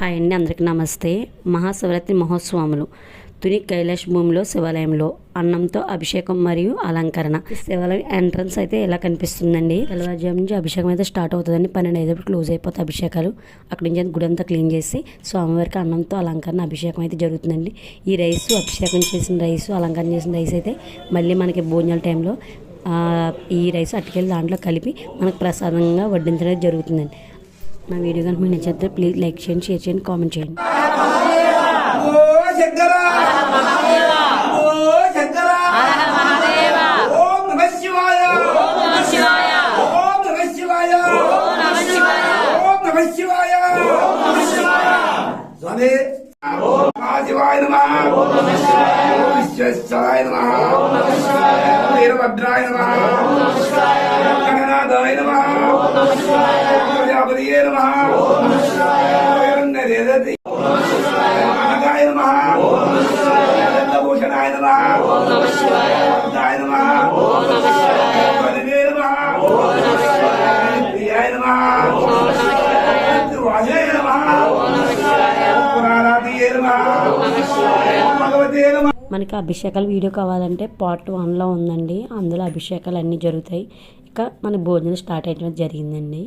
Hi అండి, అందరికీ నమస్తే. మహాశివరాత్రి మహోత్సవములు తుని కైలాష్ భూమిలో శివాలయంలో అన్నంతో అభిషేకం మరియు అలంకరణ. శివాలయం ఎంట్రన్స్ అయితే ఇలా కనిపిస్తుందండి. తెల్లవారుజాము నుంచి అభిషేకం అయితే స్టార్ట్ అవుతుందండి. 12:05 క్లోజ్ అయిపోతాయి అభిషేకాలు. అక్కడి నుంచి గుడి అంతా క్లీన్ చేసి స్వామివారికి అన్నంతో అలంకరణ అభిషేకం అయితే జరుగుతుందండి. ఈ రైస్ అభిషేకం చేసిన రైస్, అలంకరణ చేసిన రైస్ అయితే మళ్ళీ మనకి భోజనాల టైంలో ఈ రైస్ అటుకెళ్ళి దాంట్లో కలిపి మనకు ప్రసాదంగా వడ్డించడం జరుగుతుందండి. నా వీడియో కనుక మీకు నచ్చితే ప్లీజ్ లైక్ చేయండి, షేర్ చేయండి, కామెంట్ చేయండి. శివాయ నమః, విశ్వేశ్వరాయ నమః, వీరభద్రాయ నమః, గణనాథాయ నమః, ప్రజాపతియే నమః, అనగాయ నమః, భూషణాయ నమః, భద్రాయ నమః, పదవే నమః, ప్రియాయ నమః, వాజయ నమః, మనకి అభిషేకాల వీడియో కావాలంటే పార్ట్ 1లో ఉందండి. అందులో అభిషేకాలు అన్నీ జరుగుతాయి. ఇక మన భోజనం స్టార్ట్ అయ్యడం జరిగిందండి.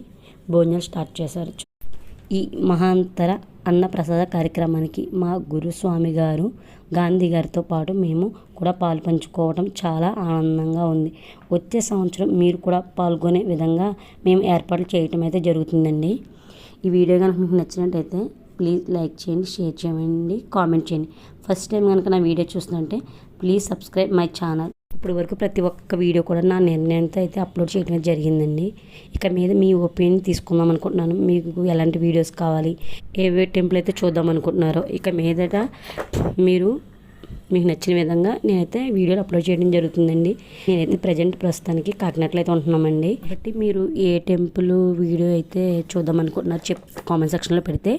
భోజనాలు స్టార్ట్ చేశారు. ఈ మహాంతర అన్న ప్రసాద కార్యక్రమానికి మా గురుస్వామి గారు గాంధీ గారితో పాటు మేము కూడా పాలు పంచుకోవడం చాలా ఆనందంగా ఉంది. వచ్చే సంవత్సరం మీరు కూడా పాల్గొనే విధంగా మేము ఏర్పాట్లు చేయటం అయితే జరుగుతుందండి. ఈ వీడియో కనుక మీకు నచ్చినట్టయితే ప్లీజ్ లైక్ చేయండి, షేర్ చేయండి, కామెంట్ చేయండి. ఫస్ట్ టైం కనుక నా వీడియో చూస్తుంటే ప్లీజ్ సబ్స్క్రైబ్ మై ఛానల్. ఇప్పటి వరకు ప్రతి ఒక్క వీడియో కూడా నా నిర్ణయంతో అయితే అప్లోడ్ చేయడం జరిగిందండి. ఇక మీద మీ ఒపీనియన్ తీసుకుందాం అనుకుంటున్నాను. మీకు ఎలాంటి వీడియోస్ కావాలి, ఏ టెంపుల్ అయితే చూద్దాం అనుకుంటున్నారో ఇక మీదట మీకు నచ్చిన విధంగా నేనైతే వీడియోలు అప్లోడ్ చేయడం జరుగుతుందండి. నేనైతే ప్రస్తుతానికి కాకినాడలో అయితే ఉంటున్నామండి. కాబట్టి మీరు ఏ టెంపుల్ వీడియో అయితే చూద్దాం అనుకుంటున్నారు కామెంట్ సెక్షన్లో పెడితే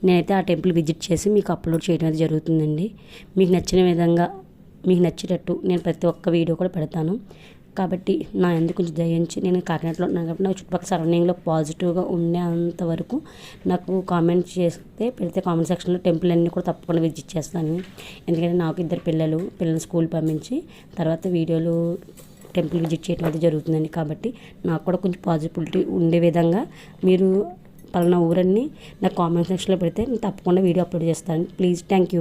నేనైతే ఆ టెంపుల్ విజిట్ చేసి మీకు అప్లోడ్ చేయడం అయితే జరుగుతుందండి. మీకు నచ్చిన విధంగా మీకు నచ్చేటట్టు నేను ప్రతి ఒక్క వీడియో కూడా పెడతాను. కాబట్టి నా ఎందుకు కొంచెం దయించి, నేను కాకినాడలో ఉన్నాను కాబట్టి నాకు చుట్టుపక్కల సరౌండింగ్లో పాజిటివ్గా ఉండేంతవరకు నాకు కామెంట్ చేస్తే పెడితే కామెంట్ సెక్షన్లో టెంపుల్ అన్నీ కూడా తప్పకుండా విజిట్ చేస్తాను. ఎందుకంటే నాకు 2 పిల్లల్ని స్కూల్ పంపించి తర్వాత వీడియోలు టెంపుల్ విజిట్ చేయడం అయితే జరుగుతుందండి. కాబట్టి నాకు కూడా కొంచెం పాజిటివిటీ ఉండే విధంగా మీరు పలానా ఊరన్నీ నాకు కామెంట్ సెక్షన్లో పెడితే నేను తప్పకుండా వీడియో అప్లోడ్ చేస్తాను. Please, thank you.